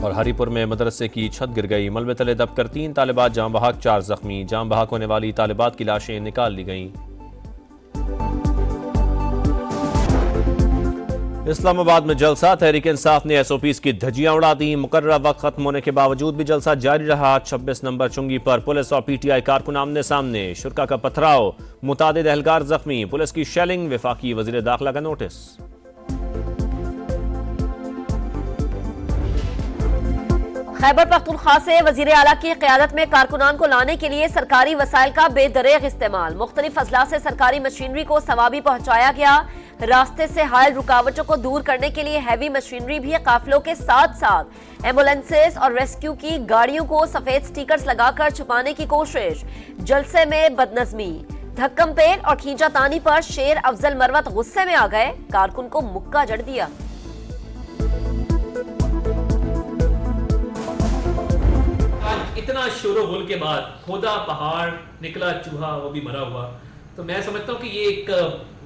और हरीपुर में मदरसे की छत गिर गई, मलबे तले दबकर 3 तालिबात जाँ बहक, 4 जख्मी। जाँ बहक होने वाली तालिबात की लाशें निकाल ली गईं। इस्लामाबाद में जलसा, तहरीक इंसाफ ने एसओपीज की धज्जियां उड़ा दी। मुकर्रर वक्त खत्म होने के बावजूद भी जलसा जारी रहा। 26 नंबर चुंगी पर पुलिस और पीटीआई कारकुन आमने सामने, शुरका का पथराव, मुतादिद एहलकार जख्मी, पुलिस की शेलिंग, वफाकी वजीर दाखिला का नोटिस। खैबर पख्तूनख्वा से वजीर आला की क़यादत में कारकुनान को लाने के लिए सरकारी वसाइल का बेदरेग इस्तेमाल, मुख्तलिफ अजला से सरकारी मशीनरी को सवाबी पहुंचाया गया। रास्ते से हायल रुकावटों को दूर करने के लिए हैवी मशीनरी भी काफिलों के साथ साथ एम्बुलेंसेज और रेस्क्यू की गाड़ियों को सफेद स्टिकर्स लगाकर छुपाने की कोशिश। जलसे में बदनजमी, धक्कम पेल और खींचातानी पर शेर अफजल मरवत गुस्से में आ गए, कारकुन को मुक्का जड़ दिया। इतना शोरो गुल के बाद खोदा पहाड़, निकला चूहा, वो भी मरा हुआ। तो मैं समझता हूँ कि ये एक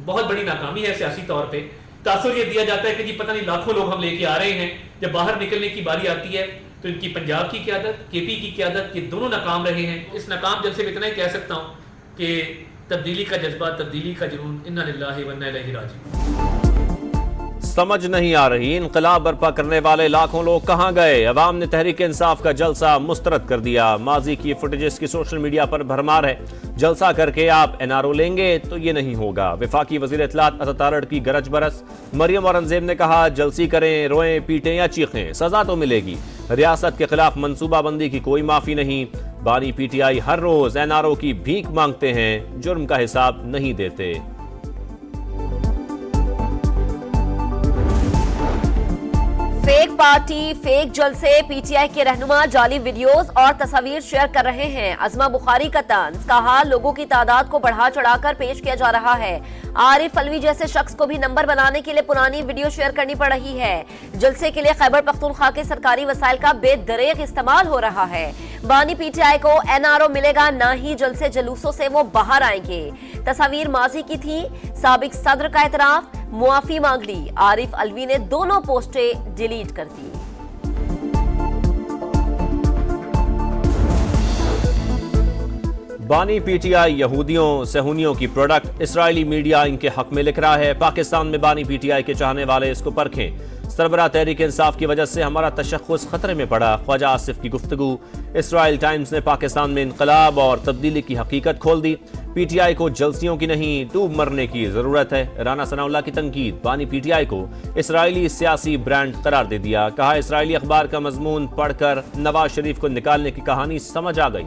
बहुत बड़ी नाकामी है सियासी तौर पे। तासुर ये दिया जाता है कि जी पता नहीं लाखों लोग हम लेके आ रहे हैं, जब बाहर निकलने की बारी आती है तो इनकी पंजाब की क़यादत, केपी की क़यादत, ये दोनों नाकाम रहे हैं। इस नाकाम जलसे में इतना ही कह सकता हूँ कि तब्दीली का जज्बा, तब्दीली का जुनून, इन्ना लिल्लाहि व इन्ना इलैहि राजिऊन। समझ नहीं आ रही इनकलाब बर्पा करने वाले लाखों लोग कहां गए। अवाम ने तहरीक इंसाफ का जलसा मुस्तरद कर दिया। माजी की फुटेजेस की सोशल मीडिया पर भरमार है। जलसा करके आप एनआरओ लेंगे तो ये नहीं होगा। वफाकी वजीर इत्तलात असद तारड़ की गरज बरस। मरियम औरंगजेब ने कहा जलसी करें, रोएं, पीटें या चीखें, सजा तो मिलेगी। रियासत के खिलाफ मनसूबाबंदी की कोई माफी नहीं। बानी पीटीआई हर रोज एनआरओ की भीख मांगते हैं, जुर्म का हिसाब नहीं देते। फेक पार्टी, फेक जलसे, पीटीआई के रहनुमा जाली वीडियोस और तस्वीर शेयर कर रहे हैं। अजमा बुखारी का तंज, कहा लोगों की तादाद को बढ़ा चढ़ाकर पेश किया जा रहा है। आरिफ अलवी जैसे शख्स को भी नंबर बनाने के लिए पुरानी वीडियो शेयर करनी पड़ रही है। जलसे के लिए खैबर पख्तूनख्वा के सरकारी वसाइल का बेदरेग इस्तेमाल हो रहा है। बानी पीटीआई को एनआरओ मिलेगा, ना ही जलसे जुलूसों से वो बाहर आएंगे। तस्वीर माजी की थी, साबिक सदर का एतराफ, मुआफी मांग ली। आरिफ अलवी ने दोनों पोस्टें डिलीट कर दी। बानी पीटीआई यहूदियों सहूनियों की प्रोडक्ट, इस्राएली मीडिया इनके हक में लिख रहा है। पाकिस्तान में बानी पीटीआई के चाहने वाले इसको परखें। सरबराह तहरीक इंसाफ की वजह से हमारा तशख्खुस खतरे में पड़ा, ख्वाजा आसिफ की गुफ्तगू। इसराइल टाइम्स ने पाकिस्तान में इनकलाब और तब्दीली की हकीकत खोल दी। पीटीआई को जलसियों की नहीं, डूब मरने की जरूरत है। राना सनाउल्लाह की तनकीद, बानी पीटीआई को इसराइली सियासी ब्रांड करार दे दिया। कहा इसराइली अखबार का मजमून पढ़कर नवाज शरीफ को निकालने की कहानी समझ आ गई।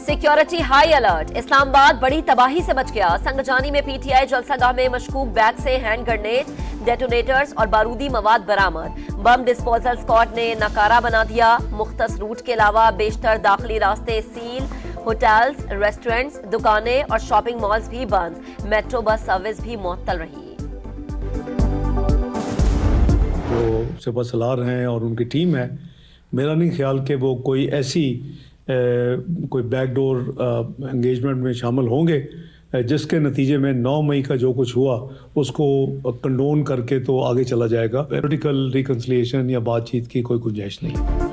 सिक्योरिटी हाई अलर्ट, इस्लामाबाद बड़ी तबाही से बच गया। संगजानी में पीटीआई जलसागाह में मशकूक बैग से हैंड ग्रेनेड, डेटोनेटर्स और बारूदी मवाद बरामद। बम डिस्पोजल स्क्वाड ने नकारा बना दिया। मुख्तस रूट के अलावा बेशतर दाखिली रास्ते सील, होटल्स, रेस्टोरेंट्स, दुकानें और शॉपिंग मॉल्स भी बंद। मेट्रो बस सर्विस भी मुअत्तल रही। जो सिपह सलार हैं और उनकी टीम है, मेरा नहीं ख्याल कि वो कोई ऐसी कोई बैकडोर एंगेजमेंट में शामिल होंगे जिसके नतीजे में 9 मई का जो कुछ हुआ उसको कंडोन करके तो आगे चला जाएगा। पॉलिटिकल रिकंसिलिएशन या बातचीत की कोई गुंजाइश नहीं।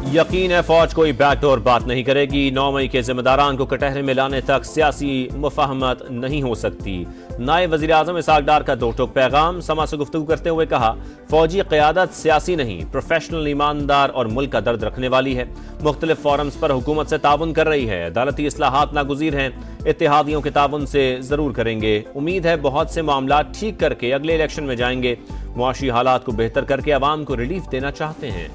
यकीन है फौज कोई बैकडोर बात नहीं करेगी। 9 मई के जिम्मेदारान को कटहरे में लाने तक सियासी मुफाहमत नहीं हो सकती। नायब वजीर आजम इसहाक डार का दो टोक पैगाम। समा से गुफ्तगू करते हुए कहा फौजी क़यादत सियासी नहीं, प्रोफेशनल, ईमानदार और मुल्क का दर्द रखने वाली है। मुख्तलिफ फोरम्स पर हुकूमत से ताउन कर रही है। अदालती इस्लाहात नागुज़ीर हैं, इत्तेहादियों के ताउन से जरूर करेंगे। उम्मीद है बहुत से मामला ठीक करके अगले इलेक्शन में जाएंगे। मुआशी हालात को बेहतर करके अवाम को रिलीफ देना चाहते हैं।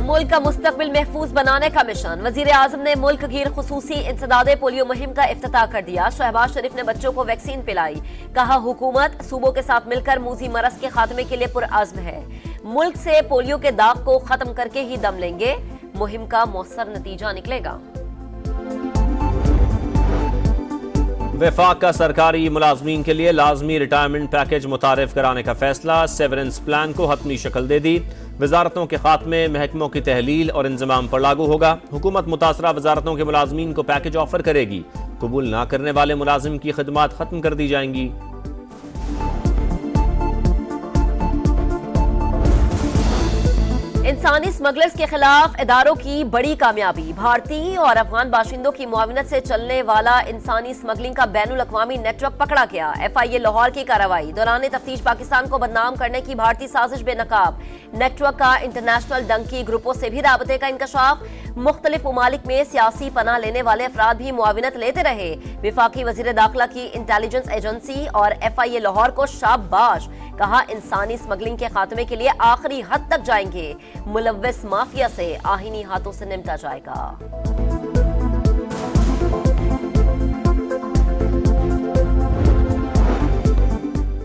मुल्क का मुस्तकबिल महफूज बनाने का मिशन। वजीर आजम ने मुल्क गिर खुसूसी इंसदादे पोलियो मुहिम का इफ्तिताह कर दिया। शहबाज शरीफ ने बच्चों को वैक्सीन पिलाई। कहा हुकूमत सूबों के साथ मिलकर मूजी मरज के खात्मे के लिए पुरअज़्म है। मुल्क से पोलियो के दाग को खत्म करके ही दम लेंगे। मुहिम का मौसर नतीजा निकलेगा। वफाक का सरकारी मुलाजमीन के लिए लाजमी रिटायरमेंट पैकेज मुतारिफ कराने का फैसला, सेवरेंस प्लान को हतमी शक्ल दे दी। वजारतों के खात्मे महकमों की तहलील और इंजमाम पर लागू होगा। हुकूमत मुतासरा वजारतों के मुलाजमीन को पैकेज ऑफर करेगी। कबूल ना करने वाले मुलाजिम की खिदमात खत्म कर दी जाएंगी। इंसानी स्मगलर्स के खिलाफ इदारों की बड़ी कामयाबी। भारतीय और अफगान बाशिंदों की मुआविनत से चलने वाला इंसानी स्मगलिंग का बैनुल अक़वामी नेटवर्क पकड़ा गया। FIA लाहौर की कार्रवाई दौरान तफ्तीश पाकिस्तान को बदनाम करने की भारतीय साजिश बेनकाब। नेटवर्क का इंटरनेशनल डंकी ग्रुपों से भी राबते का इंकशाफ। मुख्तलिफ ममालिक में सियासी पनाह लेने वाले अफराद भी मुआविनत लेते रहे। विफाकी वजीर दाखिला की इंटेलिजेंस एजेंसी और FIA लाहौर को शाबाश, कहा इंसानी स्मगलिंग के खात्मे के लिए आखिरी हद तक जाएंगे। मुलव्विस माफिया से आहीनी हाथों से निपटा जाएगा।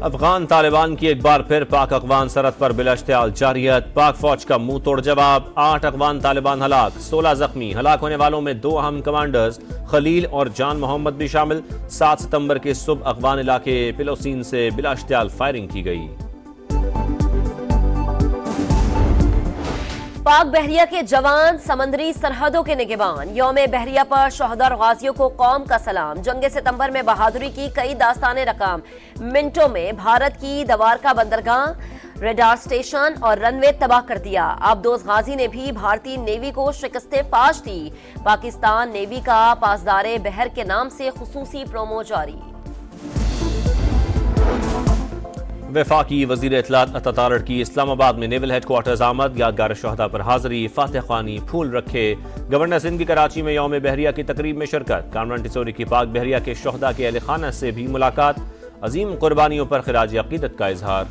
अफगान तालिबान की एक बार फिर पाक अफगान सरहद पर बिलाश्तियाल जारियत। पाक फौज का मुंह तोड़ जवाब। 8 अफगान तालिबान हलाक, 16 जख्मी। हलाक होने वालों में 2 अहम कमांडर्स खलील और जान मोहम्मद भी शामिल। 7 सितंबर की सुबह अफगान इलाके पिलोसीन से बिलाश्तियाल फायरिंग की गई। पाक बहरिया के जवान समंदरी सरहदों के निगहबान। यौम बहरिया पर शहदा और गाजियों को कौम का सलाम। जंग सितंबर में बहादुरी की कई दास्तानें रकाम। मिनटों में भारत की दवारका बंदरगाह, रडार स्टेशन और रनवे तबाह कर दिया। आबदोज गाजी ने भी भारतीय नेवी को शिकस्ते फाश दी। पाकिस्तान नेवी का पासदारे बहर के नाम से खुसूसी प्रोमो जारी। वफाकी वजीर इत्तलात अता तारड़ की इस्लामाबाद में नेवल हेडक्वार्टर्स आमद। यादगार शहदा पर हाजिरी, फातह खानी, फूल रखे। गवर्नर सिंध की कराची में यौम बहरिया की तकरीब में शिरकत। कामरान टिसोरी की पाक बहरिया के शहदा के अहल खाना से भी मुलाकात। अजीम कुर्बानियों पर खिराज अकीदत का इजहार।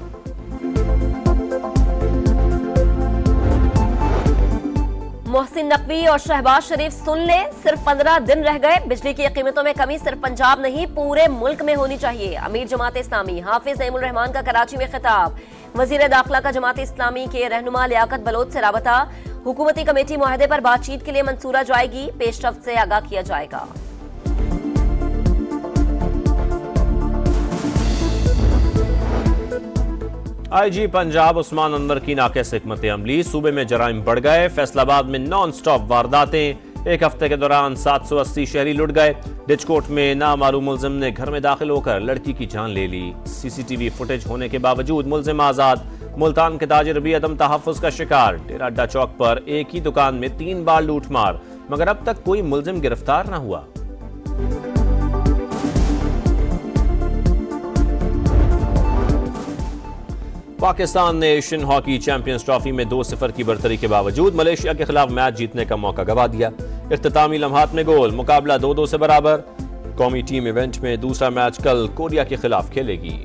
मोहसिन नकवी और शहबाज शरीफ सुन ले, सिर्फ 15 दिन रह गए। बिजली की कीमतों में कमी सिर्फ पंजाब नहीं पूरे मुल्क में होनी चाहिए। अमीर जमात इस्लामी हाफिज नईमुल रहमान का कराची में खिताब। वजीर दाखिला का जमात इस्लामी के रहनुमा लियाकत बलोच से राबता। हुकूमती कमेटी मुआहदे पर बातचीत के लिए मंसूरा जाएगी। पेशरफ्त से आगाह किया जाएगा। IG पंजाब उस्मान अनवर की नाक़िस हिकमत अमली। सूबे में जराइम बढ़ गए। फैसलाबाद में नॉन स्टॉप वारदातें। एक हफ्ते के दौरान 780 शहरी लुट गए। डिचकोट में नामालूम मुल्जिम ने घर में दाखिल होकर लड़की की जान ले ली। CCTV फुटेज होने के बावजूद मुल्जिम आजाद। मुल्तान के ताजिर भी अदम तहफ़्फ़ुज़ का शिकार। डेरा अड्डा चौक पर एक ही दुकान में 3 बार लूट मार, मगर अब तक कोई मुल्जिम गिरफ्तार न हुआ। पाकिस्तान ने एशियन हॉकी चैंपियंस ट्रॉफी में 2-0 की बढ़तरी के बावजूद मलेशिया के खिलाफ मैच जीतने का मौका गंवा दिया। इख्तितामी लम्हात में गोल, मुकाबला 2-2 से बराबर। कौमी टीम इवेंट में दूसरा मैच कल कोरिया के खिलाफ खेलेगी।